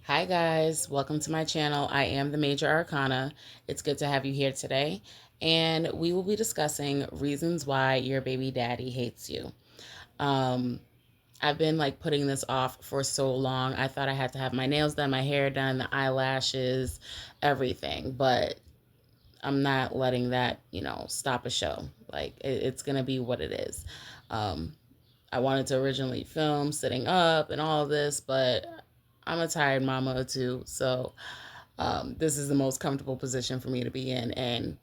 Hi guys, welcome to my channel. I am the Major Arcana. It's good to have you here today, and we will be discussing reasons why your baby daddy hates you. Um, I've been putting this off for so long. I thought I had to have my nails done, my hair done, the eyelashes, everything, but I'm not letting that, stop a show. It's gonna be what it is. Um, I wanted to originally film sitting up and all of this, but I'm a tired mama too, so this is the most comfortable position for me to be in and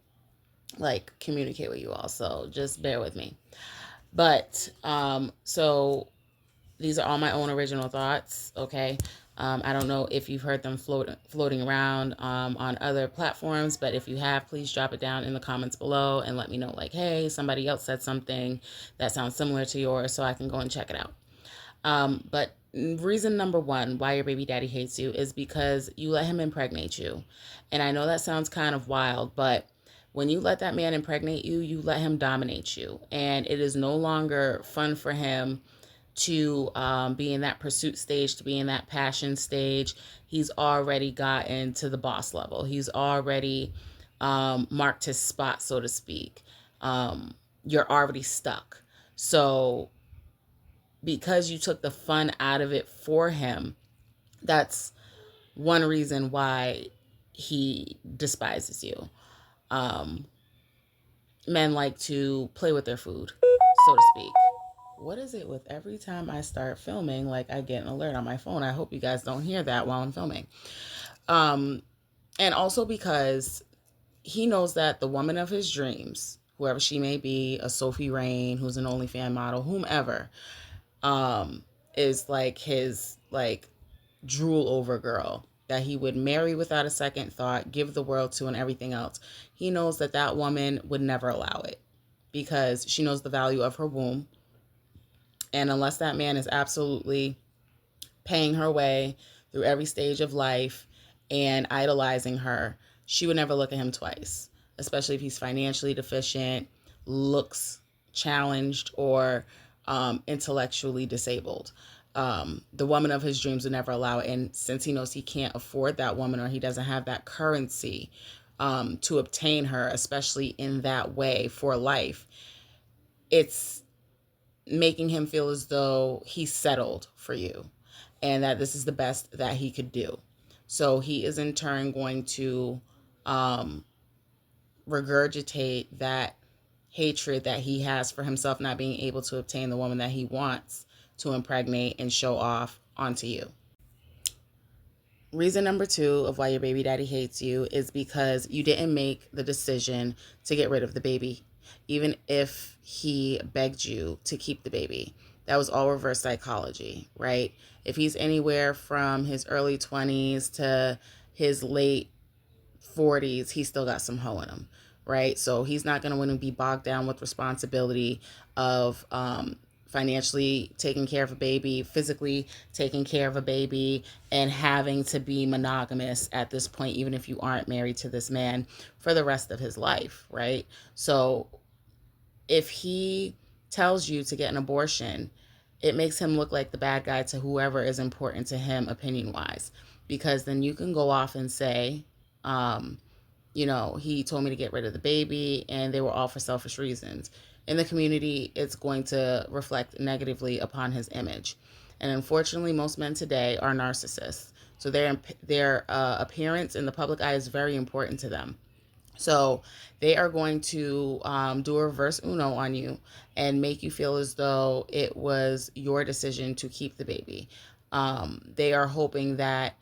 communicate with you all. So just bear with me. But so these are all my own original thoughts. Okay. I don't know if you've heard them floating around on other platforms, but if you have, please drop it down in the comments below and let me know, hey, somebody else said something that sounds similar to yours, so I can go and check it out. But reason number one why your baby daddy hates you is because you let him impregnate you. And I know that sounds kind of wild, but when you let that man impregnate you, you let him dominate you. And it is no longer fun for him to be in that pursuit stage, to be in that passion stage. He's already gotten to the boss level. He's already marked his spot, so to speak. You're already stuck. So because you took the fun out of it for him, that's one reason why he despises you. Um, Men like to play with their food, so to speak. What is it with every time I start filming, I get an alert on my phone? I hope you guys don't hear that while I'm filming. And also because he knows that the woman of his dreams, whoever she may be, a Sophie Rain, who's an OnlyFans model, whomever, is his drool over girl that he would marry without a second thought, give the world to, and everything else. He knows that that woman would never allow it because she knows the value of her womb. And unless that man is absolutely paying her way through every stage of life and idolizing her, she would never look at him twice, especially if he's financially deficient, looks challenged, or intellectually disabled. The woman of his dreams would never allow it. And since he knows he can't afford that woman, or he doesn't have that currency to obtain her, especially in that way for life, it's making him feel as though he's settled for you and that this is the best that he could do. So he is in turn going to regurgitate that hatred that he has for himself not being able to obtain the woman that he wants to impregnate and show off onto you. Reason number two of why your baby daddy hates you is because you didn't make the decision to get rid of the baby, even if he begged you to keep the baby. That was all reverse psychology, right? If he's anywhere from his early 20s to his late 40s, he's still got some hoe in him, right? So he's not going to want to be bogged down with responsibility of financially taking care of a baby, physically taking care of a baby, and having to be monogamous at this point, even if you aren't married to this man for the rest of his life, right? So if he tells you to get an abortion, it makes him look like the bad guy to whoever is important to him opinion wise, because then you can go off and say, he told me to get rid of the baby and they were all for selfish reasons. In the community, it's going to reflect negatively upon his image. And unfortunately, most men today are narcissists. So their appearance in the public eye is very important to them. So they are going to do a reverse Uno on you and make you feel as though it was your decision to keep the baby. They are hoping that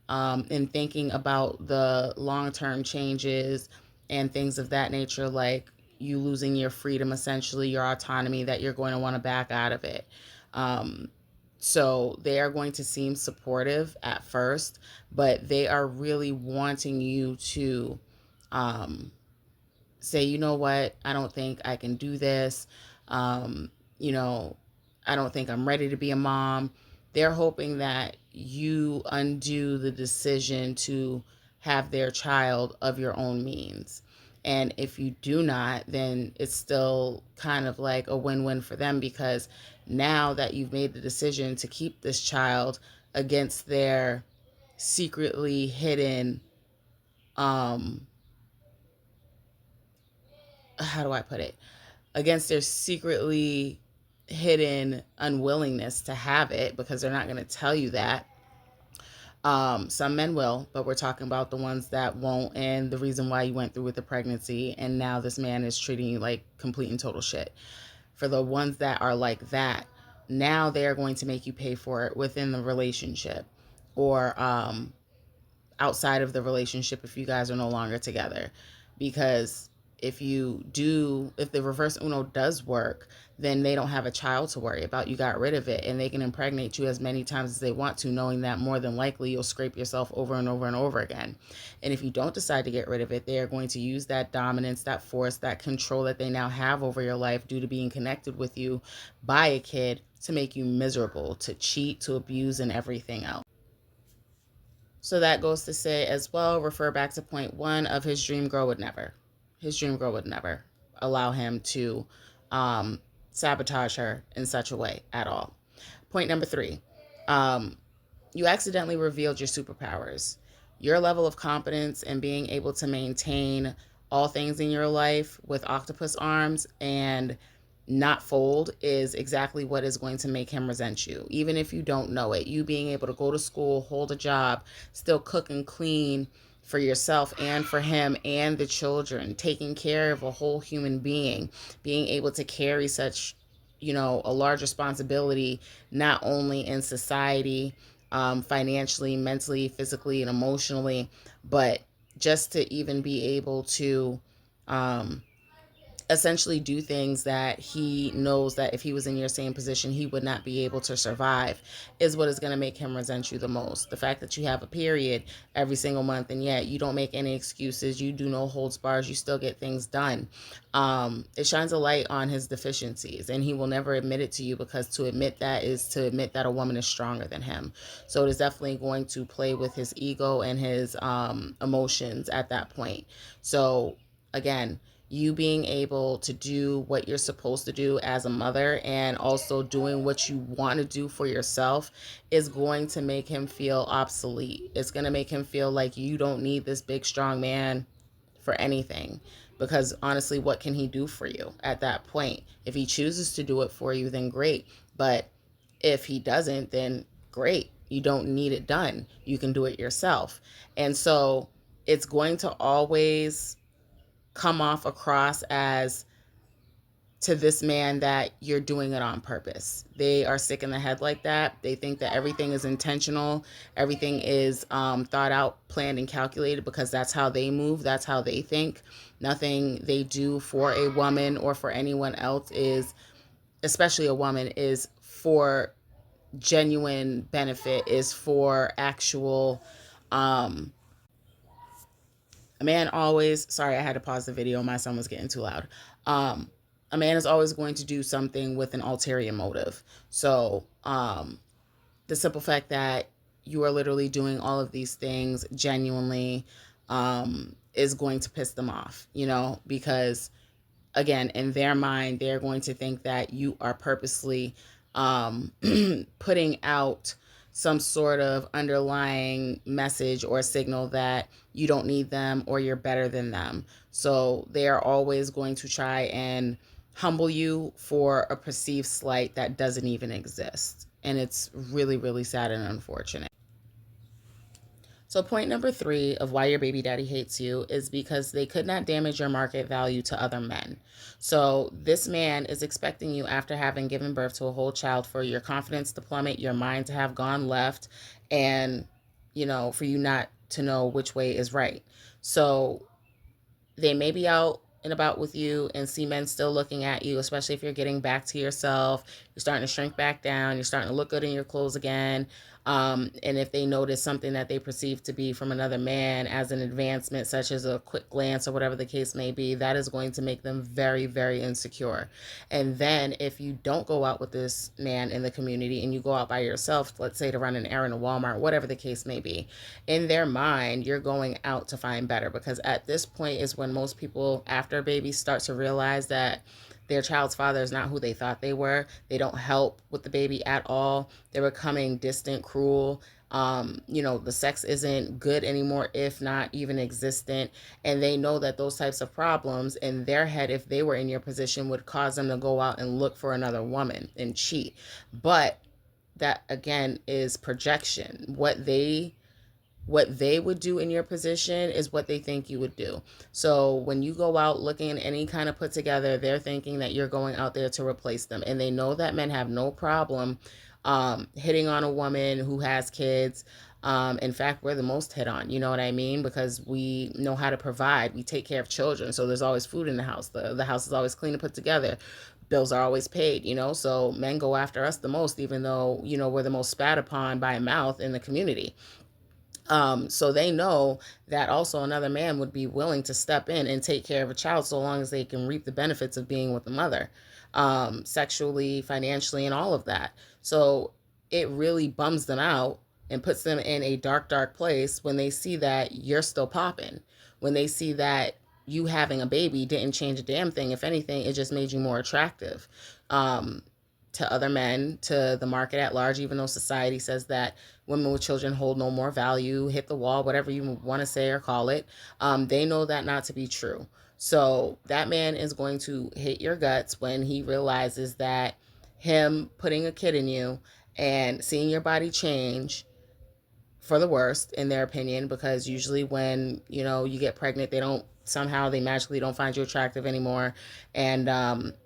in thinking about the long-term changes and things of that nature, like you losing your freedom, essentially your autonomy, that you're going to want to back out of it. So they are going to seem supportive at first, but they are really wanting you to say, you know what, I don't think I can do this. Um, you know, I don't think I'm ready to be a mom. They're hoping that you undo the decision to have their child of your own means. And if you do not, then it's still kind of like a win-win for them, because now that you've made the decision to keep this child against their secretly hidden, how do I put it? Against their secretly hidden unwillingness to have it, because they're not going to tell you that. Some men will, but we're talking about the ones that won't, and the reason why you went through with the pregnancy, and now this man is treating you like complete and total shit. For the ones that are like that, now they are going to make you pay for it within the relationship, or outside of the relationship if you guys are no longer together. Because if the reverse Uno does work, then they don't have a child to worry about. You got rid of it, and they can impregnate you as many times as they want to, knowing that more than likely you'll scrape yourself over and over and over again. And if you don't decide to get rid of it, they are going to use that dominance, that force, that control that they now have over your life due to being connected with you by a kid, to make you miserable, to cheat, to abuse, and everything else. So that goes to say as well, refer back to point one of his dream girl would never. His dream girl would never allow him to sabotage her in such a way at all. Point number three, you accidentally revealed your superpowers. Your level of competence and being able to maintain all things in your life with octopus arms and not fold is exactly what is going to make him resent you. Even if you don't know it, you being able to go to school, hold a job, still cook and clean for yourself and for him and the children, taking care of a whole human being, being able to carry such, a large responsibility, not only in society, financially, mentally, physically, and emotionally, but just to even be able to, essentially do things that he knows that if he was in your same position, he would not be able to survive, is what is going to make him resent you the most. The fact that you have a period every single month, and yet you don't make any excuses, you do no holds bars, you still get things done. It shines a light on his deficiencies, and he will never admit it to you, because to admit that is to admit that a woman is stronger than him. So it is definitely going to play with his ego and his emotions at that point. So again, you being able to do what you're supposed to do as a mother, and also doing what you want to do for yourself, is going to make him feel obsolete. It's going to make him feel like you don't need this big, strong man for anything. Because honestly, what can he do for you at that point? If he chooses to do it for you, then great. But if he doesn't, then great. You don't need it done. You can do it yourself. And so it's going to always come off across as, to this man, that you're doing it on purpose. They are sick in the head like that. They think that everything is intentional, everything is thought out, planned, and calculated, because that's how they move, that's how they think. Nothing they do for a woman or for anyone else is, especially a woman, is for genuine benefit, is for actual a man always, sorry, I had to pause the video. My son was getting too loud. A man is always going to do something with an ulterior motive. So the simple fact that you are literally doing all of these things genuinely is going to piss them off, because again, in their mind, they're going to think that you are purposely putting out some sort of underlying message or signal that you don't need them or you're better than them. So they are always going to try and humble you for a perceived slight that doesn't even exist. And it's really, really sad and unfortunate. So point number three of why your baby daddy hates you is because they could not damage your market value to other men. So this man is expecting you, after having given birth to a whole child, for your confidence to plummet, your mind to have gone left, and, for you not to know which way is right. So they may be out and about with you and see men still looking at you, especially if you're getting back to yourself, you're starting to shrink back down, you're starting to look good in your clothes again. And if they notice something that they perceive to be from another man as an advancement, such as a quick glance or whatever the case may be, that is going to make them very, very insecure. And then if you don't go out with this man in the community and you go out by yourself, let's say to run an errand at Walmart, whatever the case may be, in their mind, you're going out to find better, because at this point is when most people after a baby start to realize that their child's father is not who they thought they were. They don't help with the baby at all. They're becoming distant, cruel, The sex isn't good anymore, if not even existent. And they know that those types of problems in their head, if they were in your position, would cause them to go out and look for another woman and cheat. But that again is projection. What they would do in your position is what they think you would do. So when you go out looking any kind of put together, they're thinking that you're going out there to replace them. And they know that men have no problem hitting on a woman who has kids. In fact, we're the most hit on, you know what I mean? Because we know how to provide. We take care of children. So there's always food in the house. The house is always clean and put together. Bills are always paid, so men go after us the most, even though, we're the most spat upon by mouth in the community. So they know that also another man would be willing to step in and take care of a child so long as they can reap the benefits of being with the mother, sexually, financially, and all of that. So it really bums them out and puts them in a dark, dark place when they see that you're still popping, when they see that you having a baby didn't change a damn thing. If anything, it just made you more attractive. To other men, to the market at large, even though society says that women with children hold no more value, hit the wall, whatever you want to say or call it. They know that not to be true. So that man is going to hate your guts when he realizes that him putting a kid in you and seeing your body change for the worst, in their opinion, because usually when you get pregnant, they magically don't find you attractive anymore. And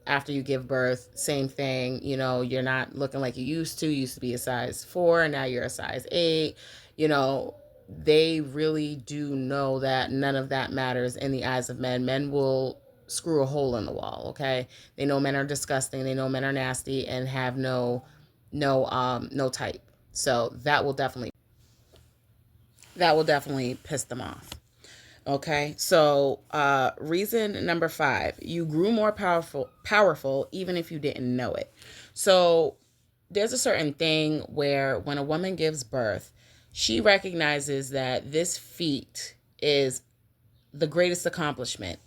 after you give birth, same thing. You're not looking like you used to be a size 4, and now you're a size 8. They really do know that none of that matters in the eyes of men. Men will screw a hole in the wall. Okay, they know men are disgusting, they know men are nasty and have no type. So that will definitely piss them off. Okay, so reason number 5: you grew more powerful even if you didn't know it. So there's a certain thing where when a woman gives birth, she recognizes that this feat is the greatest accomplishment.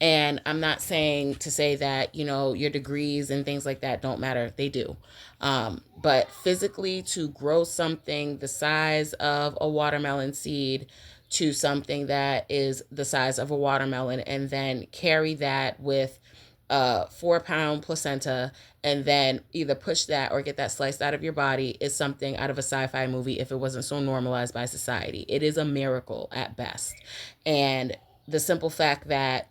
And I'm not saying to say that, your degrees and things like that don't matter. They do. But physically, to grow something the size of a watermelon seed to something that is the size of a watermelon, and then carry that with a 4-pound placenta, and then either push that or get that sliced out of your body, is something out of a sci-fi movie if it wasn't so normalized by society. It is a miracle at best. And the simple fact that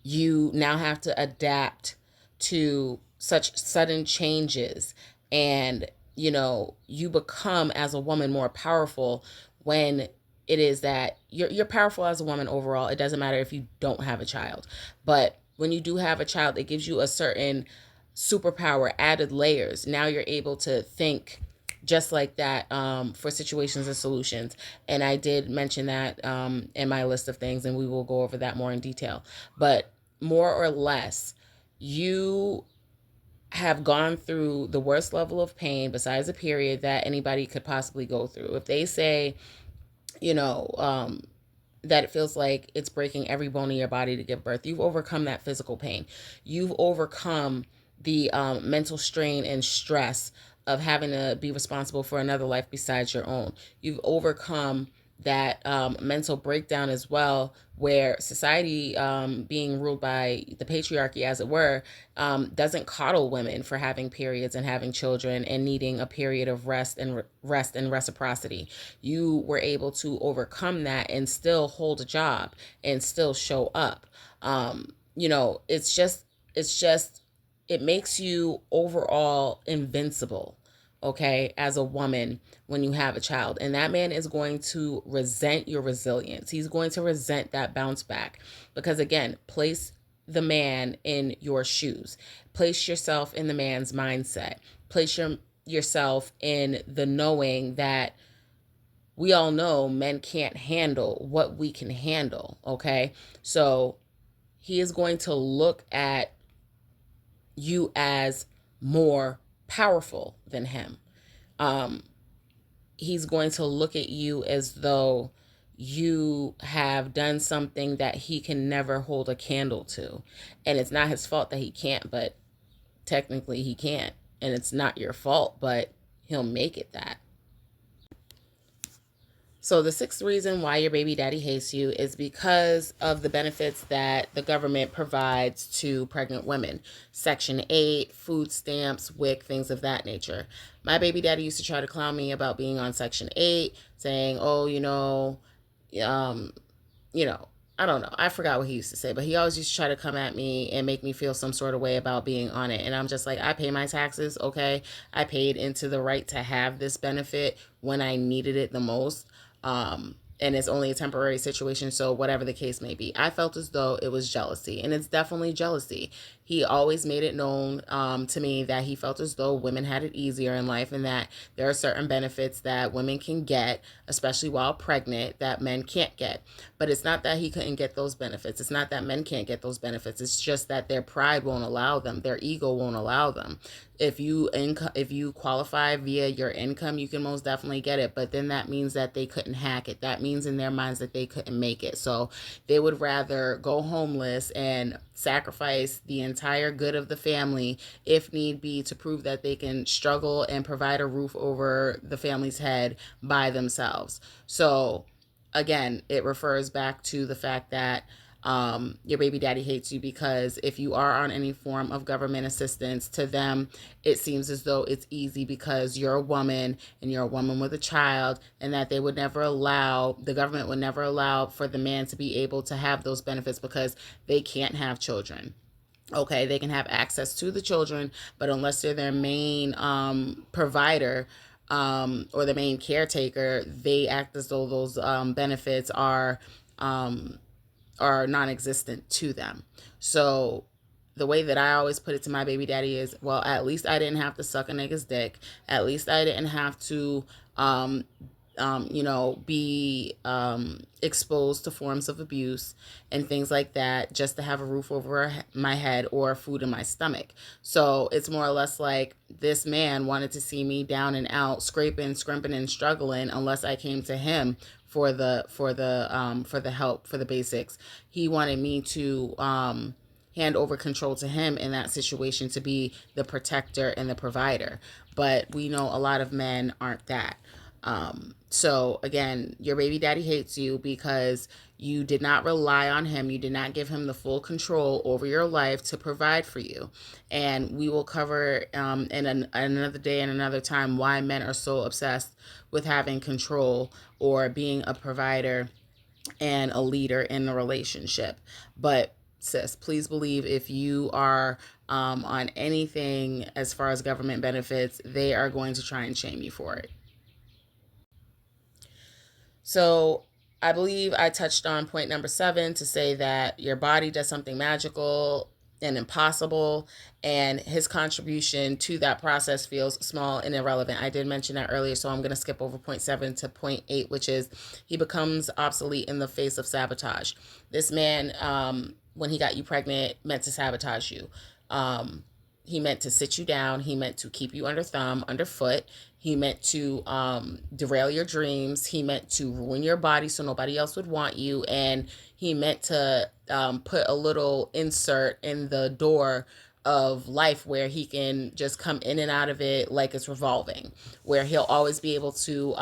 you now have to adapt to such sudden changes, and you become as a woman more powerful when it is that you're powerful as a woman overall. It doesn't matter if you don't have a child, but when you do have a child, it gives you a certain superpower, added layers. Now you're able to think just like that, for situations and solutions. And I did mention that in my list of things, and we will go over that more in detail. But more or less, you have gone through the worst level of pain besides a period that anybody could possibly go through. If they say, you know, um, that it feels like it's breaking every bone in your body to give birth, you've overcome that physical pain. You've overcome the mental strain and stress of having to be responsible for another life besides your own. You've overcome that mental breakdown as well, where society, being ruled by the patriarchy, as it were, doesn't coddle women for having periods and having children and needing a period of rest and reciprocity. You were able to overcome that and still hold a job and still show up. It's just it makes you overall invincible, okay, as a woman when you have a child. And that man is going to resent your resilience. He's going to resent that bounce back. Because again, place the man in your shoes. Place yourself in the man's mindset. Place yourself in the knowing that we all know men can't handle what we can handle, okay? So he is going to look at you as more powerful than him. Um, he's going to look at you as though you have done something that he can never hold a candle to. And it's not his fault that he can't, but technically he can't. And it's not your fault, but he'll make it that. So the sixth reason why your baby daddy hates you is because of the benefits that the government provides to pregnant women. Section 8, food stamps, WIC, things of that nature. My baby daddy used to try to clown me about being on Section 8, saying, oh, um, you know, I don't know. I forgot what he used to say, but he always used to try to come at me and make me feel some sort of way about being on it. And I'm just like, I pay my taxes, okay? I paid into the right to have this benefit when I needed it the most. And it's only a temporary situation, so whatever the case may be. I felt as though it was jealousy, and it's definitely jealousy. He always made it known to me that he felt as though women had it easier in life and that there are certain benefits that women can get, especially while pregnant, that men can't get. But it's not that he couldn't get those benefits. It's not that men can't get those benefits. It's just that their pride won't allow them. Their ego won't allow them. If you qualify via your income, you can most definitely get it. But then that means that they couldn't hack it. That means in their minds that they couldn't make it. So they would rather go homeless and sacrifice the entire good of the family, if need be, to prove that they can struggle and provide a roof over the family's head by themselves. So again, it refers back to the fact that your baby daddy hates you because if you are on any form of government assistance, to them, it seems as though it's easy because you're a woman and you're a woman with a child, and that the government would never allow for the man to be able to have those benefits because they can't have children. Okay, they can have access to the children, but unless they're their main provider, or the main caretaker, they act as though those benefits um, are non-existent to them. So the way that I always put it to my baby daddy is, well, at least I didn't have to suck a nigga's dick. At least I didn't have to be exposed to forms of abuse and things like that just to have a roof over my head or food in my stomach. So it's more or less like this man wanted to see me down and out, scraping, scrimping, and struggling unless I came to him for the help, for the basics. He wanted me to hand over control to him in that situation, to be the protector and the provider. But we know a lot of men aren't that. So again, your baby daddy hates you because you did not rely on him. You did not give him the full control over your life to provide for you. And we will cover in another day and another time why men are so obsessed with having control or being a provider and a leader in the relationship. But sis, please believe if you are on anything as far as government benefits, they are going to try and shame you for it. So I believe I touched on point number 7 to say that your body does something magical and impossible, and his contribution to that process feels small and irrelevant. I did mention that earlier, so I'm going to skip over point 7 to point 8, which is he becomes obsolete in the face of sabotage. This man, when he got you pregnant, meant to sabotage you. He meant to sit you down. He meant to keep you underfoot. He meant to derail your dreams. He meant to ruin your body so nobody else would want you. And he meant to put a little insert in the door of life where he can just come in and out of it like it's revolving, where he'll always be able to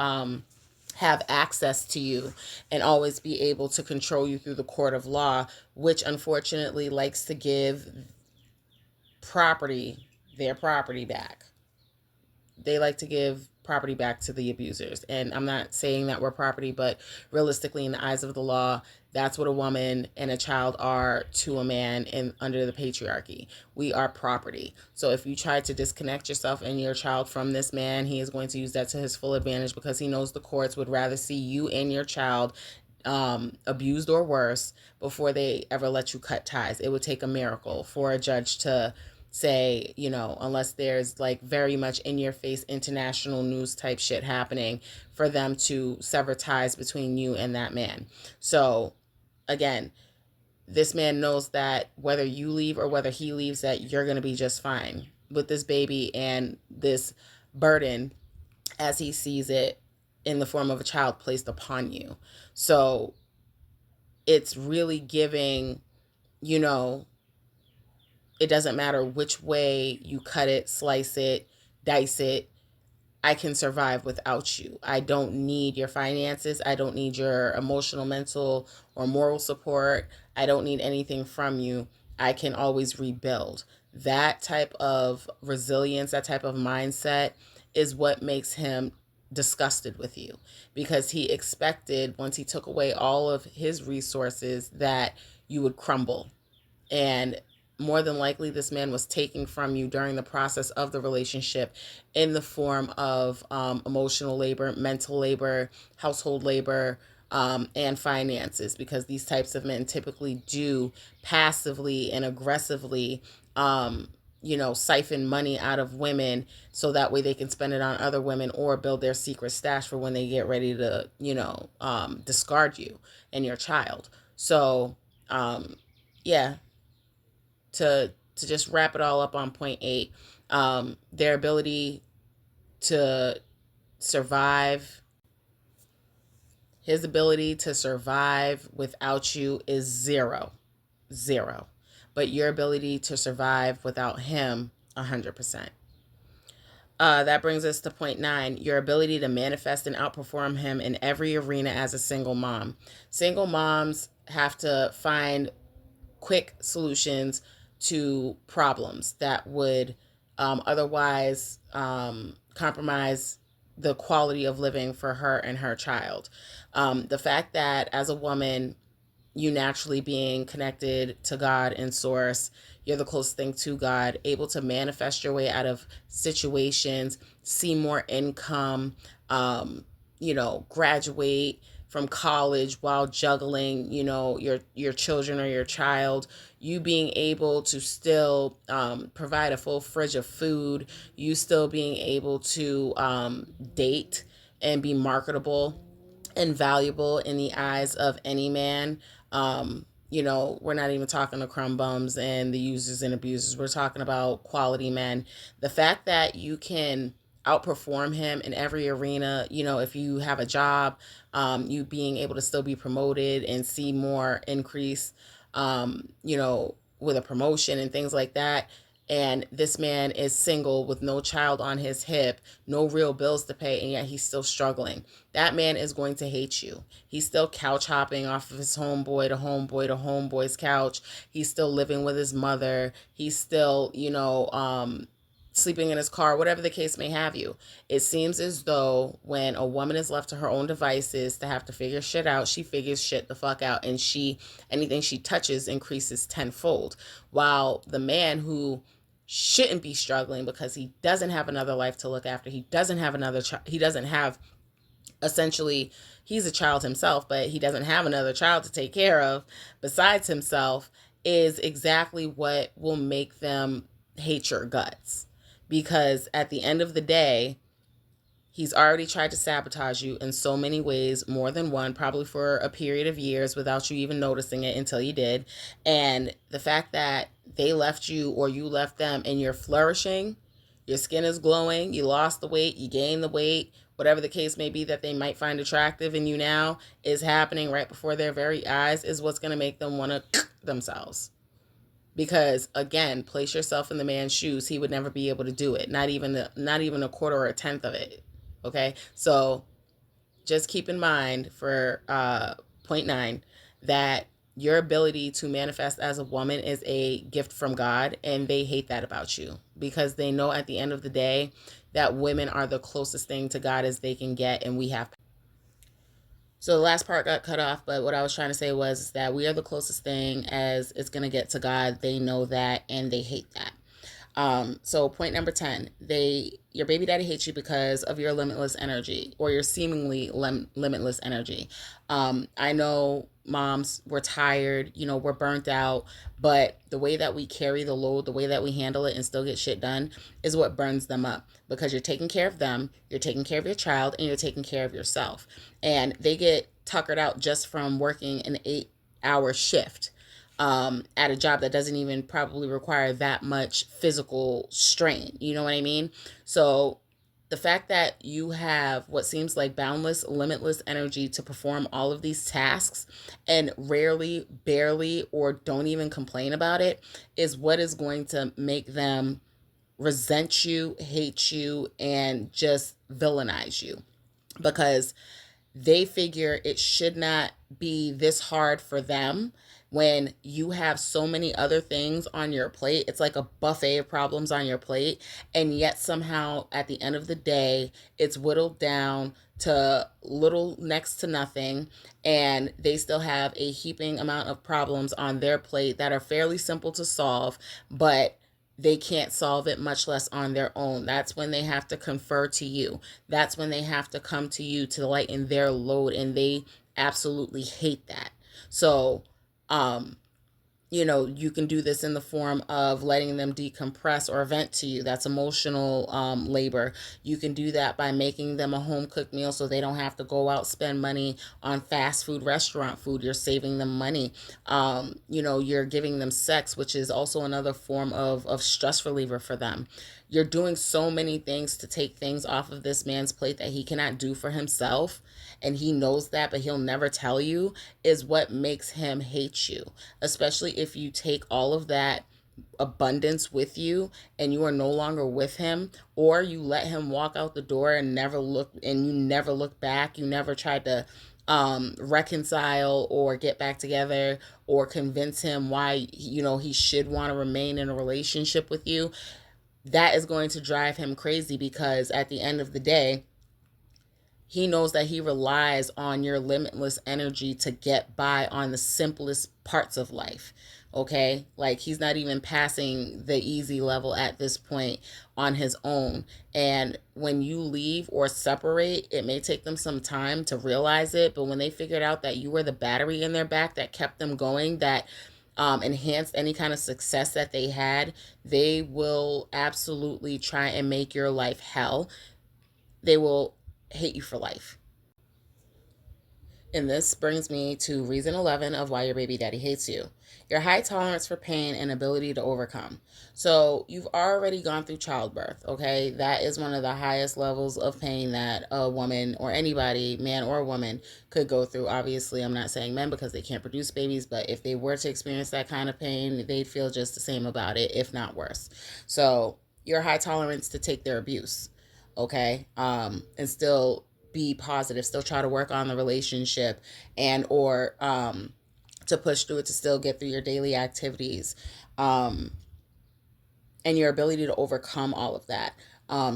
have access to you and always be able to control you through the court of law, which unfortunately likes to give their property back. They like to give property back to the abusers. And I'm not saying that we're property, but realistically, in the eyes of the law, that's what a woman and a child are to a man in under the patriarchy. We are property. So if you try to disconnect yourself and your child from this man, he is going to use that to his full advantage because he knows the courts would rather see you and your child abused or worse before they ever let you cut ties. It would take a miracle for a judge to say, unless there's like very much in your face international news type shit happening, for them to sever ties between you and that man. So again, this man knows that whether you leave or whether he leaves, that you're going to be just fine with this baby and this burden, as he sees it, in the form of a child placed upon you. So it's really giving, it doesn't matter which way you cut it, slice it, dice it, I can survive without you. I don't need your finances. I don't need your emotional, mental, or moral support. I don't need anything from you. I can always rebuild. That type of resilience, that type of mindset is what makes him disgusted with you, because he expected, once he took away all of his resources, that you would crumble. And more than likely, this man was taking from you during the process of the relationship in the form of emotional labor, mental labor, household labor, and finances, because these types of men typically do passively and aggressively, siphon money out of women so that way they can spend it on other women or build their secret stash for when they get ready to, discard you and your child. So, yeah, to just wrap it all up on point 8, their ability to survive, his ability to survive without you is zero, zero. But your ability to survive without him, 100%. That brings us to point 9, your ability to manifest and outperform him in every arena as a single mom. Single moms have to find quick solutions to problems that would otherwise compromise the quality of living for her and her child. The fact that as a woman, you naturally being connected to God and source, you're the closest thing to God, able to manifest your way out of situations, see more income, graduate from college while juggling, your children or your child, you being able to still provide a full fridge of food, you still being able to date and be marketable and valuable in the eyes of any man. We're not even talking to crumb bums and the users and abusers. We're talking about quality men. The fact that you can outperform him in every arena, if you have a job, you being able to still be promoted and see more increase, with a promotion and things like that. And this man is single with no child on his hip, no real bills to pay, and yet he's still struggling. That man is going to hate you. He's still couch hopping off of his homeboy to homeboy to homeboy's couch. He's still living with his mother. He's still, sleeping in his car, whatever the case may have you. It seems as though when a woman is left to her own devices to have to figure shit out, she figures shit the fuck out, and anything she touches increases tenfold. While the man who shouldn't be struggling because he doesn't have another life to look after, he doesn't have another he doesn't have, essentially, he's a child himself, but he doesn't have another child to take care of besides himself, is exactly what will make them hate your guts. Because at the end of the day, he's already tried to sabotage you in so many ways, more than one, probably for a period of years without you even noticing it until you did. And the fact that they left you or you left them and you're flourishing, your skin is glowing, you lost the weight, you gained the weight, whatever the case may be that they might find attractive in you now is happening right before their very eyes, is what's going to make them want to themselves. Because again, place yourself in the man's shoes. He would never be able to do it. Not even a quarter or a tenth of it. Okay, so just keep in mind for point 9 that your ability to manifest as a woman is a gift from God, and they hate that about you because they know at the end of the day that women are the closest thing to God as they can get, and we have. So the last part got cut off, but what I was trying to say was that we are the closest thing as it's going to get to God. They know that, and they hate that. So point number 10, your baby daddy hates you because of your limitless energy, or your seemingly limitless energy. I know moms, we're tired, we're burnt out, but the way that we carry the load, the way that we handle it and still get shit done is what burns them up, because you're taking care of them, you're taking care of your child, and you're taking care of yourself. And they get tuckered out just from working an 8-hour shift at a job that doesn't even probably require that much physical strain. You know what I mean? So the fact that you have what seems like boundless, limitless energy to perform all of these tasks and rarely, barely, or don't even complain about it is what is going to make them resent you, hate you, and just villainize you, because they figure it should not be this hard for them when you have so many other things on your plate. It's like a buffet of problems on your plate. And yet, somehow, at the end of the day, it's whittled down to little next to nothing. And they still have a heaping amount of problems on their plate that are fairly simple to solve, but they can't solve it, much less on their own. That's when they have to confer to you. That's when they have to come to you to lighten their load, and they absolutely hate that. So, um, you can do this in the form of letting them decompress or vent to you. That's emotional labor. You can do that by making them a home cooked meal so they don't have to go out, spend money on fast food, restaurant food. You're saving them money. You're giving them sex, which is also another form of stress reliever for them. You're doing so many things to take things off of this man's plate that he cannot do for himself. And he knows that, but he'll never tell you, is what makes him hate you. Especially if you take all of that abundance with you and you are no longer with him, or you let him walk out the door and you never look back. You never tried to reconcile or get back together or convince him why he should want to remain in a relationship with you. That is going to drive him crazy, because at the end of the day, he knows that he relies on your limitless energy to get by on the simplest parts of life. Okay? Like, he's not even passing the easy level at this point on his own. And when you leave or separate, it may take them some time to realize it. But when they figured out that you were the battery in their back that kept them going, that enhanced any kind of success that they had, they will absolutely try and make your life hell. They will hate you for life. And this brings me to reason 11 of why your baby daddy hates you: your high tolerance for pain and ability to overcome. So, you've already gone through childbirth, okay? That is one of the highest levels of pain that a woman, or anybody, man or woman, could go through. Obviously, I'm not saying men, because they can't produce babies, but if they were to experience that kind of pain, they'd feel just the same about it, if not worse. So, your high tolerance to take their abuse, okay? And still be positive, still try to work on the relationship, and or to push through it, to still get through your daily activities, and your ability to overcome all of that.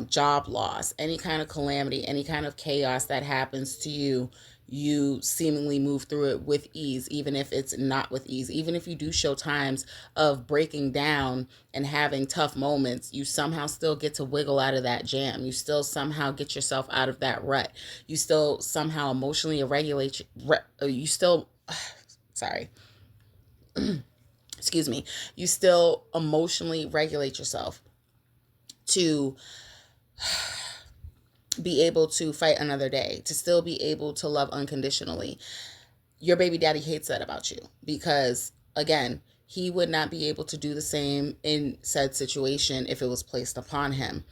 Job loss, any kind of calamity, any kind of chaos that happens to you, you seemingly move through it with ease, even if it's not with ease. Even if you do show times of breaking down and having tough moments, you somehow still get to wiggle out of that jam. You still somehow get yourself out of that rut. You still somehow emotionally regulate. You still, sorry, excuse me. You still emotionally regulate yourself to be able to fight another day, to still be able to love unconditionally. Your baby daddy hates that about you, because, again, he would not be able to do the same in said situation if it was placed upon him.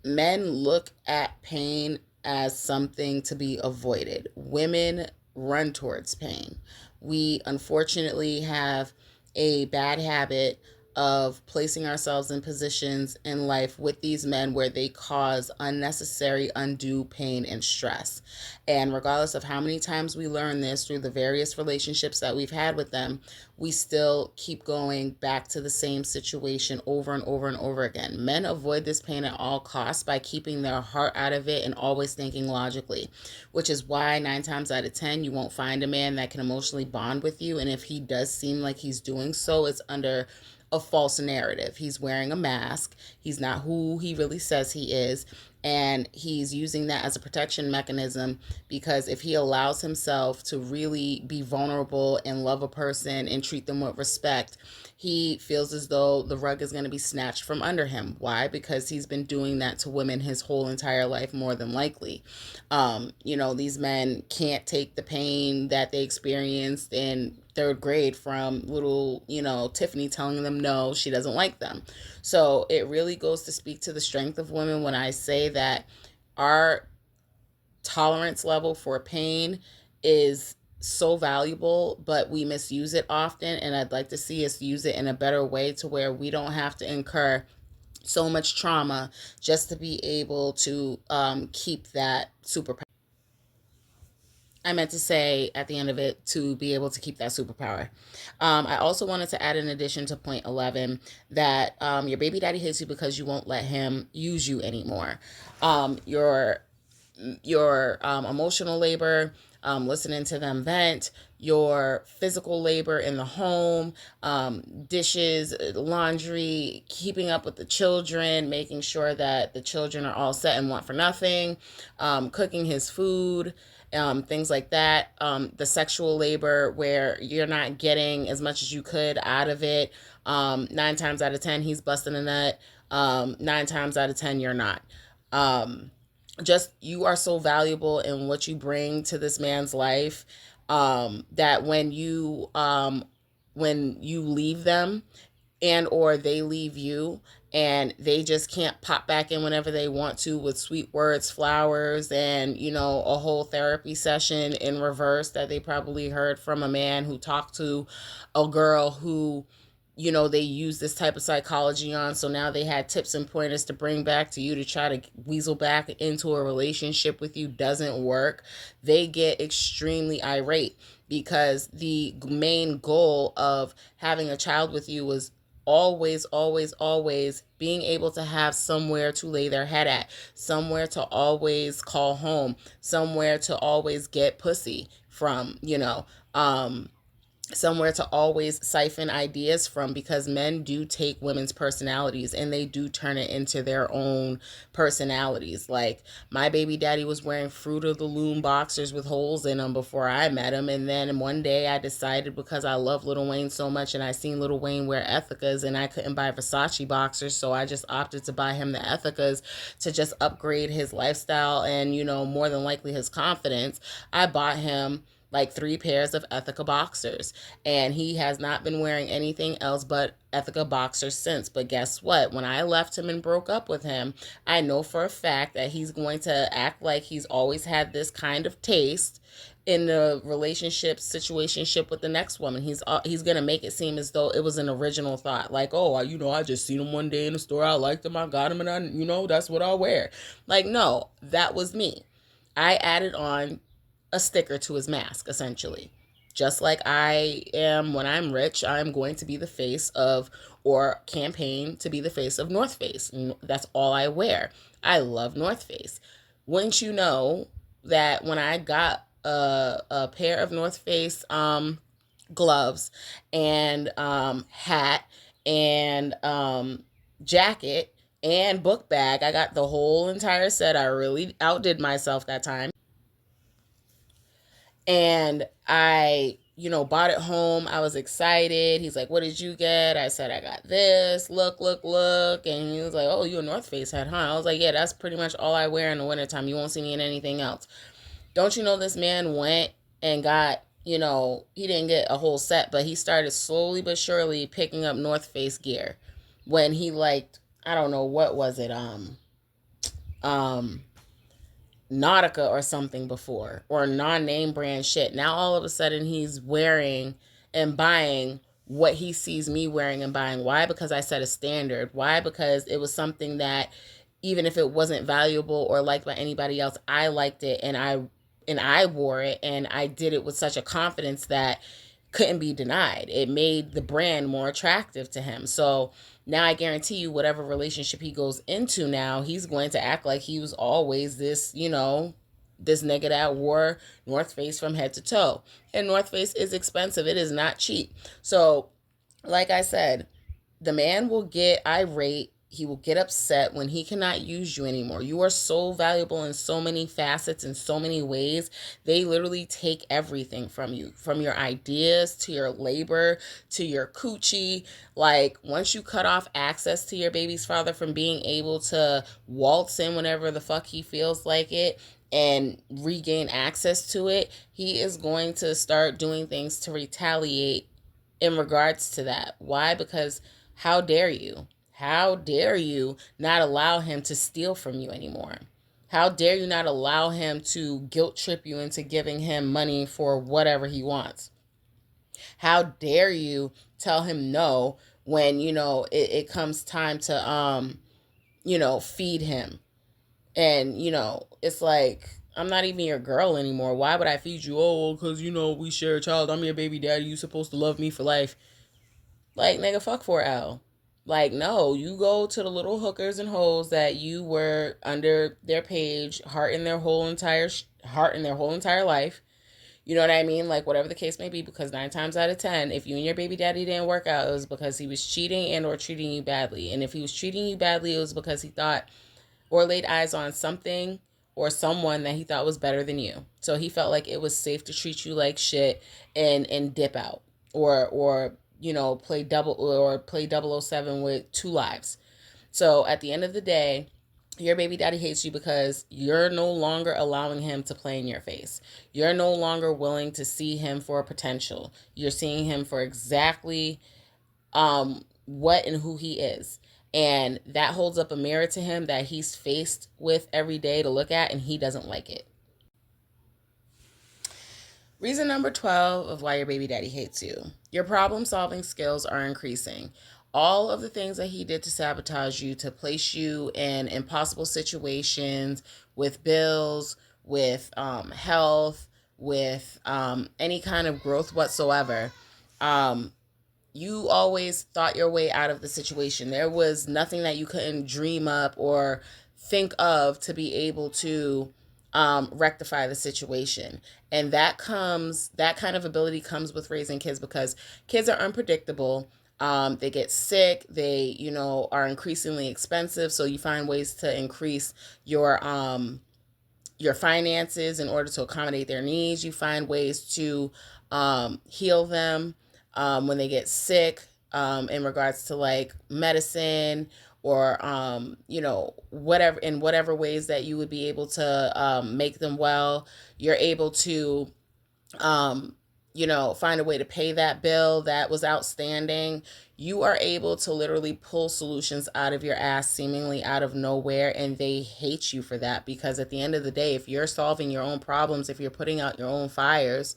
Men look at pain as something to be avoided. Women run towards pain. We unfortunately have a bad habit of placing ourselves in positions in life with these men where they cause unnecessary, undue pain and stress. And regardless of how many times we learn this through the various relationships that we've had with them, we still keep going back to the same situation over and over and over again. Men avoid this pain at all costs by keeping their heart out of it and always thinking logically, which is why 9 times out of 10 you won't find a man that can emotionally bond with you. And if he does seem like he's doing so, it's under a false narrative. He's wearing a mask. He's not who he really says he is. And he's using that as a protection mechanism, because if he allows himself to really be vulnerable and love a person and treat them with respect, he feels as though the rug is going to be snatched from under him. Why? Because he's been doing that to women his whole entire life, more than likely. These men can't take the pain that they experienced in 3rd grade from little, Tiffany telling them no, she doesn't like them. So it really goes to speak to the strength of women when I say that our tolerance level for pain is so valuable, but we misuse it often. And I'd like to see us use it in a better way, to where we don't have to incur so much trauma just to be able to keep that superpower. I meant to say at the end of it, to be able to keep that superpower. I also wanted to add in addition to point 11 that your baby daddy hates you because you won't let him use you anymore. Your emotional labor, listening to them vent, your physical labor in the home, dishes, laundry, keeping up with the children, making sure that the children are all set and want for nothing, cooking his food, things like that. The sexual labor where you're not getting as much as you could out of it. 9 times out of 10, he's busting a nut. 9 times out of 10, you're not. Just you are so valuable in what you bring to this man's life, that when you leave them, and or they leave you, and they just can't pop back in whenever they want to with sweet words, flowers, and a whole therapy session in reverse that they probably heard from a man who talked to a girl who they use this type of psychology on. So now they had tips and pointers to bring back to you to try to weasel back into a relationship with you. Doesn't work. They get extremely irate because the main goal of having a child with you was always, always, always being able to have somewhere to lay their head at, somewhere to always call home, somewhere to always get pussy from, somewhere to always siphon ideas from, because men do take women's personalities and they do turn it into their own personalities. Like, my baby daddy was wearing Fruit of the Loom boxers with holes in them before I met him, and then one day I decided, because I love Lil Wayne so much and I seen Lil Wayne wear Ethicas and I couldn't buy Versace boxers, so I just opted to buy him the Ethicas to just upgrade his lifestyle and more than likely his confidence. I bought him like 3 pairs of Ethica boxers. And he has not been wearing anything else but Ethica boxers since. But guess what? When I left him and broke up with him, I know for a fact that he's going to act like he's always had this kind of taste in the relationship situationship with the next woman. He's gonna make it seem as though it was an original thought, like, oh, I just seen him one day in the store, I liked him, I got him, and that's what I'll wear. Like, no, that was me. I added on a sticker to his mask, essentially. Just like I am when I'm rich, I'm going to be the face of, or campaign to be the face of, North Face. And that's all I wear. I love North Face. Wouldn't you know that when I got a pair of North Face gloves and hat and jacket and book bag, I got the whole entire set. I really outdid myself that time. And I, bought it home. I was excited. He's like, what did you get? I said, I got this. Look, look, look. And he was like, oh, you a North Face head, huh? I was like, yeah, that's pretty much all I wear in the wintertime. You won't see me in anything else. Don't you know this man went and got, he didn't get a whole set, but he started slowly but surely picking up North Face gear when he liked, I don't know, what was it? Um, Nautica or something before, or non-name brand shit. Now all of a sudden he's wearing and buying what he sees me wearing and buying. Why? Because I set a standard. Why? Because it was something that, even if it wasn't valuable or liked by anybody else, I liked it, and I wore it, and I did it with such a confidence that couldn't be denied. It made the brand more attractive to him. So now I guarantee you, whatever relationship he goes into now, he's going to act like he was always this, this nigga that wore North Face from head to toe. And North Face is expensive. It is not cheap. So, like I said, the man will get irate. He will get upset when he cannot use you anymore. You are so valuable in so many facets, in so many ways. They literally take everything from you, from your ideas to your labor to your coochie. Like, once you cut off access to your baby's father from being able to waltz in whenever the fuck he feels like it and regain access to it, he is going to start doing things to retaliate in regards to that. Why? Because how dare you? How dare you not allow him to steal from you anymore? How dare you not allow him to guilt trip you into giving him money for whatever he wants? How dare you tell him no when, it comes time to feed him. And, it's like, I'm not even your girl anymore. Why would I feed you? Oh, because, we share a child. I'm your baby daddy. You supposed to love me for life. Like, nigga, fuck 4L. Like, no, you go to the little hookers and hoes that you were under their page, heart in their whole entire life. You know what I mean? Like, whatever the case may be, because 9 times out of 10, if you and your baby daddy didn't work out, it was because he was cheating and or treating you badly. And if he was treating you badly, it was because he thought or laid eyes on something or someone that he thought was better than you. So he felt like it was safe to treat you like shit and dip out or play 007 with 2 lives. So at the end of the day, your baby daddy hates you because you're no longer allowing him to play in your face. You're no longer willing to see him for potential. You're seeing him for exactly what and who he is. And that holds up a mirror to him that he's faced with every day to look at, and he doesn't like it. Reason number 12 of why your baby daddy hates you. Your problem solving skills are increasing. All of the things that he did to sabotage you, to place you in impossible situations with bills, with health, with any kind of growth whatsoever, you always thought your way out of the situation. There was nothing that you couldn't dream up or think of to be able to rectify the situation. And that kind of ability comes with raising kids, because kids are unpredictable. They get sick. They, are increasingly expensive. So you find ways to increase your finances in order to accommodate their needs. You find ways to heal them when they get sick, in regards to like medicine or whatever ways that you would be able to make them well. You're able to find a way to pay that bill that was outstanding. You are able to literally pull solutions out of your ass, seemingly out of nowhere, and they hate you for that, because at the end of the day, if you're solving your own problems, if you're putting out your own fires,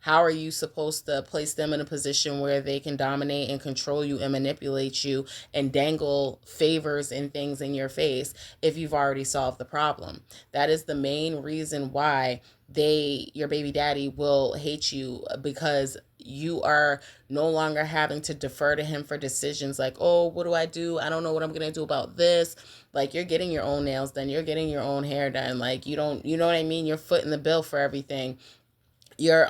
how are you supposed to place them in a position where they can dominate and control you and manipulate you and dangle favors and things in your face if you've already solved the problem? That is the main reason why your baby daddy will hate you, because you are no longer having to defer to him for decisions like, oh, what do I do? I don't know what I'm going to do about this. Like, you're getting your own nails done. You're getting your own hair done. Like, you know what I mean? You're footing the bill for everything. You're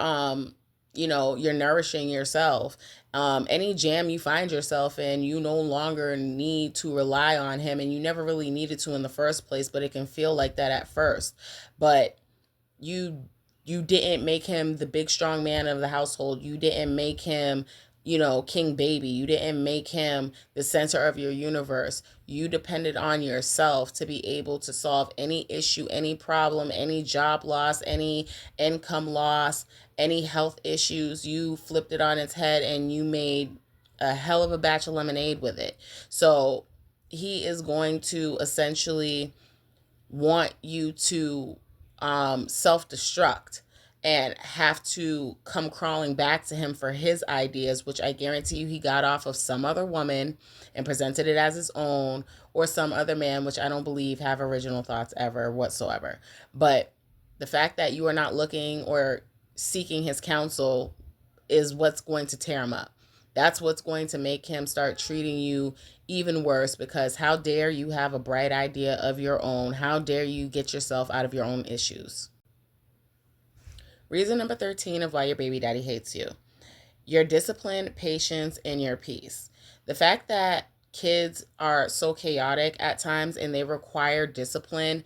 you're nourishing yourself. Any jam you find yourself in, you no longer need to rely on him, and you never really needed to in the first place, but it can feel like that at first. But you didn't make him the big strong man of the household. You didn't make him king baby. You didn't make him the center of your universe. You depended on yourself to be able to solve any issue, any problem, any job loss, any income loss, any health issues. You flipped it on its head and you made a hell of a batch of lemonade with it. So he is going to essentially want you to self-destruct and have to come crawling back to him for his ideas, which I guarantee you he got off of some other woman and presented it as his own, or some other man, which I don't believe have original thoughts ever whatsoever. But the fact that you are not looking or seeking his counsel is what's going to tear him up. That's what's going to make him start treating you even worse, because how dare you have a bright idea of your own? How dare you get yourself out of your own issues? Reason number 13 of why your baby daddy hates you: your discipline, patience, and your peace. The fact that kids are so chaotic at times and they require discipline,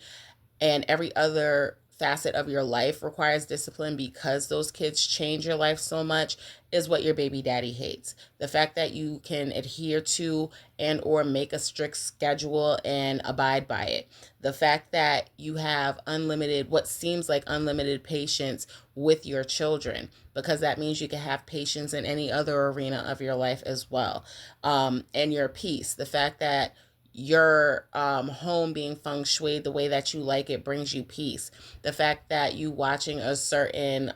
and every other facet of your life requires discipline because those kids change your life so much, is what your baby daddy hates. The fact that you can adhere to and or make a strict schedule and abide by it. The fact that you have what seems like unlimited patience with your children, because that means you can have patience in any other arena of your life as well. And your peace. The fact that your home being feng shui the way that you like it brings you peace. The fact that you watching a certain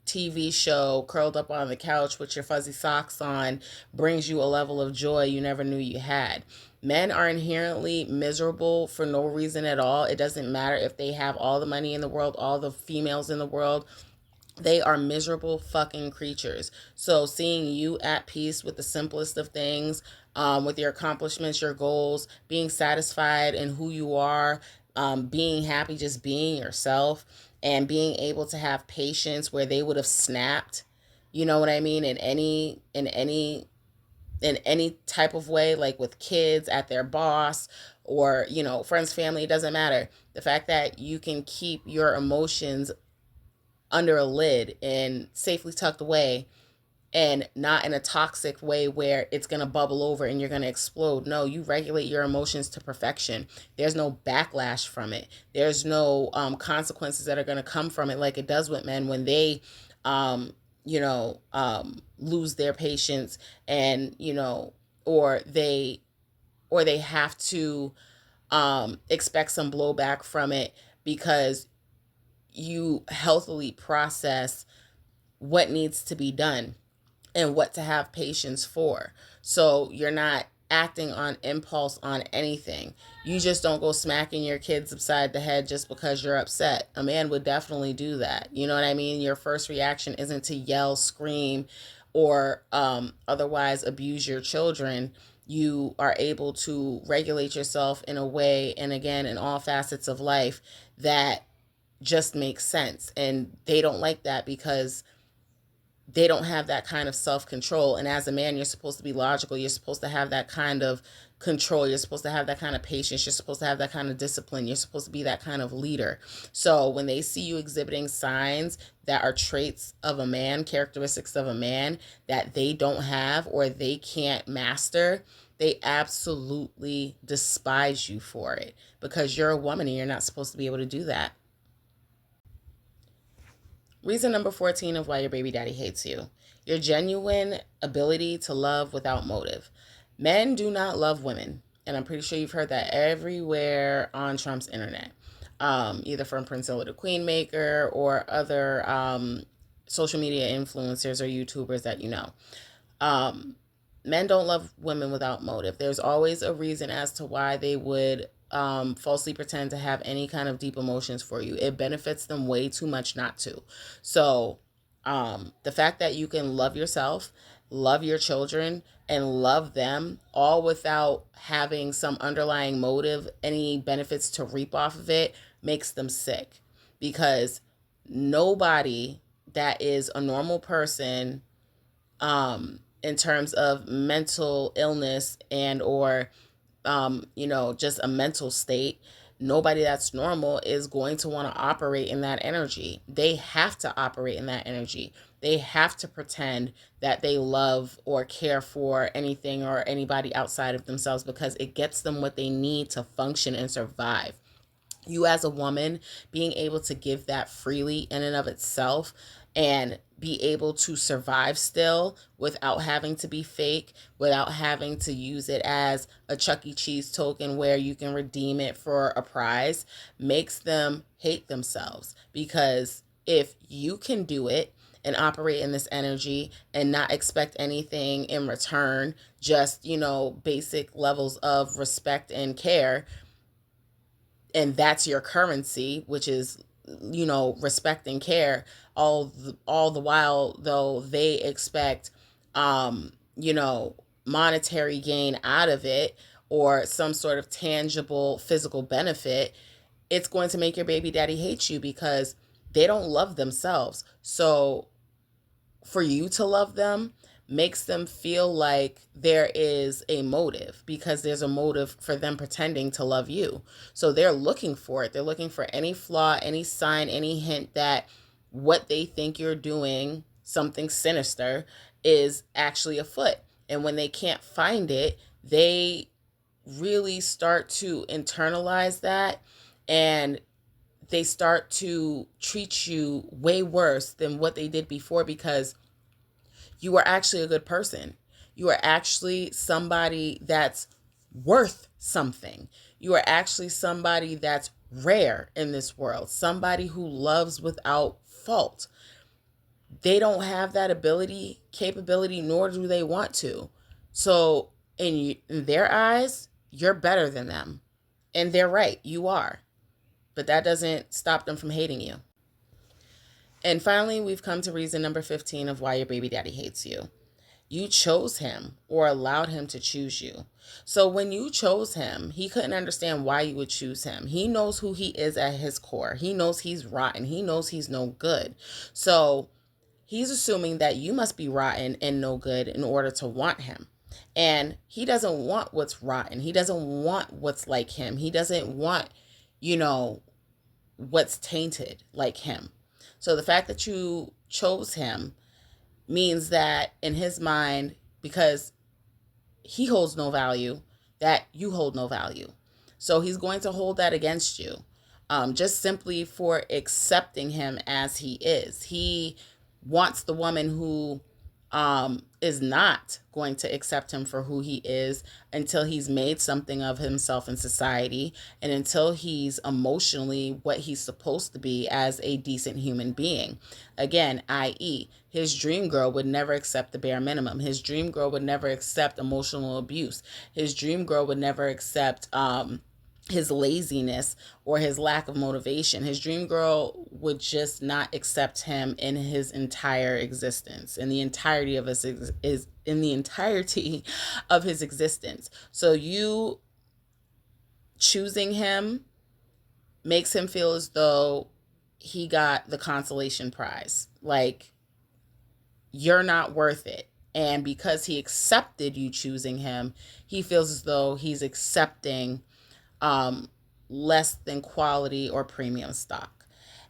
TV show curled up on the couch with your fuzzy socks on brings you a level of joy you never knew you had. Men are inherently miserable for no reason at all. It doesn't matter if they have all the money in the world, all the females in the world. They are miserable fucking creatures. So seeing you at peace with the simplest of things, with your accomplishments, your goals, being satisfied in who you are, being happy just being yourself, and being able to have patience where they would have snapped, you know what I mean, in any type of way, like with kids, at their boss, or friends, family, it doesn't matter. The fact that you can keep your emotions under a lid and safely tucked away, and not in a toxic way where it's going to bubble over and you're going to explode. No, you regulate your emotions to perfection. There's no backlash from it. There's no consequences that are going to come from it like it does with men when they lose their patience, and or they have to expect some blowback from it because you healthily process what needs to be done and what to have patience for. So you're not acting on impulse on anything. You just don't go smacking your kids upside the head just because you're upset. A man would definitely do that. You know what I mean? Your first reaction isn't to yell, scream, or otherwise abuse your children. You are able to regulate yourself in a way, and again, in all facets of life, that just makes sense. And they don't like that because they don't have that kind of self-control. And as a man, you're supposed to be logical. You're supposed to have that kind of control. You're supposed to have that kind of patience. You're supposed to have that kind of discipline. You're supposed to be that kind of leader. So when they see you exhibiting signs that are traits of a man, characteristics of a man that they don't have or they can't master, they absolutely despise you for it, because you're a woman and you're not supposed to be able to do that. Reason number 14 of why your baby daddy hates you: your genuine ability to love without motive. Men do not love women. And I'm pretty sure you've heard that everywhere on Trump's internet, either from Priscilla the Queenmaker or other social media influencers or YouTubers that you know. Um, Men don't love women without motive. There's always a reason as to why they would falsely pretend to have any kind of deep emotions for you. It benefits them way too much not to. So, the fact that you can love yourself, love your children, and love them all without having some underlying motive, any benefits to reap off of it, makes them sick. Because nobody that is a normal person, in terms of mental illness and or just a mental state, nobody that's normal is going to want to operate in that energy. They have to operate in that energy. They have to pretend that they love or care for anything or anybody outside of themselves, because it gets them what they need to function and survive. You as a woman being able to give that freely in and of itself, and be able to survive still without having to be fake, without having to use it as a Chuck E. Cheese token where you can redeem it for a prize, makes them hate themselves. Because if you can do it and operate in this energy and not expect anything in return, just, basic levels of respect and care, and that's your currency, which is respect and care, all the while though they expect monetary gain out of it, or some sort of tangible physical benefit, it's going to make your baby daddy hate you because they don't love themselves. So for you to love them makes them feel like there is a motive, because there's a motive for them pretending to love you. So they're looking for it. They're looking for any flaw, any sign, any hint that what they think you're doing, something sinister, is actually afoot. And when they can't find it, they really start to internalize that, and they start to treat you way worse than what they did before, because you are actually a good person. You are actually somebody that's worth something. You are actually somebody that's rare in this world, somebody who loves without fault. They don't have that ability, capability, nor do they want to. So in their eyes, you're better than them. And they're right, you are. But that doesn't stop them from hating you. And finally, we've come to reason number 15 of why your baby daddy hates you. You chose him or allowed him to choose you. So when you chose him, he couldn't understand why you would choose him. He knows who he is at his core. He knows he's rotten. He knows he's no good. So he's assuming that you must be rotten and no good in order to want him. And he doesn't want what's rotten. He doesn't want what's like him. He doesn't want, you know, what's tainted like him. So the fact that you chose him means that in his mind, because he holds no value, that you hold no value. So he's going to hold that against you, just simply for accepting him as he is. He wants the woman who is not going to accept him for who he is until he's made something of himself in society and until he's emotionally what he's supposed to be as a decent human being. Again, i.e., his dream girl would never accept the bare minimum. His dream girl would never accept emotional abuse. His dream girl would never accept his laziness or his lack of motivation. His dream girl would just not accept him in his entire existence, in the entirety of his existence. So you choosing him makes him feel as though he got the consolation prize. Like, you're not worth it. And because he accepted you choosing him, he feels as though he's accepting less than quality or premium stock.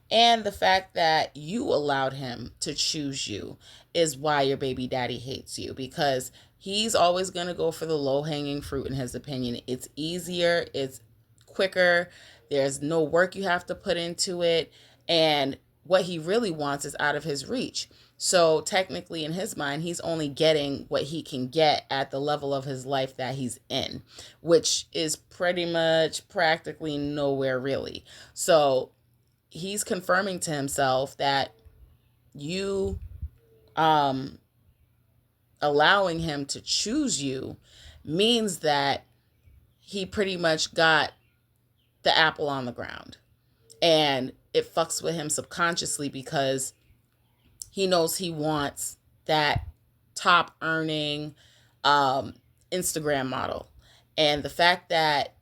And the fact that you allowed him to choose you is why your baby daddy hates you, because he's always going to go for the low-hanging fruit in his opinion. It's easier, it's quicker, there's no work you have to put into it, and what he really wants is out of his reach. So technically, in his mind, he's only getting what he can get at the level of his life that he's in, which is pretty much practically nowhere really. So he's confirming to himself that you allowing him to choose you means that he pretty much got the apple on the ground. And it fucks with him subconsciously because he knows he wants that top earning Instagram model. And the fact that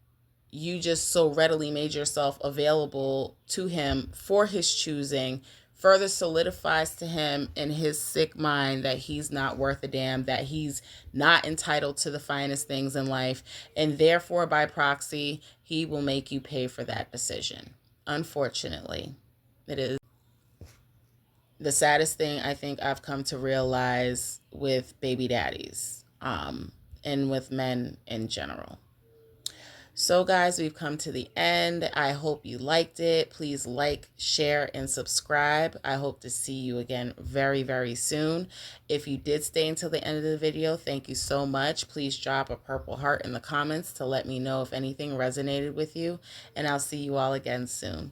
you just so readily made yourself available to him for his choosing further solidifies to him in his sick mind that he's not worth a damn, that he's not entitled to the finest things in life, and therefore by proxy he will make you pay for that decision. Unfortunately, it is the saddest thing I think I've come to realize with baby daddies, and with men in general. So guys, we've come to the end. I hope you liked it. Please like, share, and subscribe. I hope to see you again very, very soon. If you did stay until the end of the video, thank you so much. Please drop a purple heart in the comments to let me know if anything resonated with you, and I'll see you all again soon.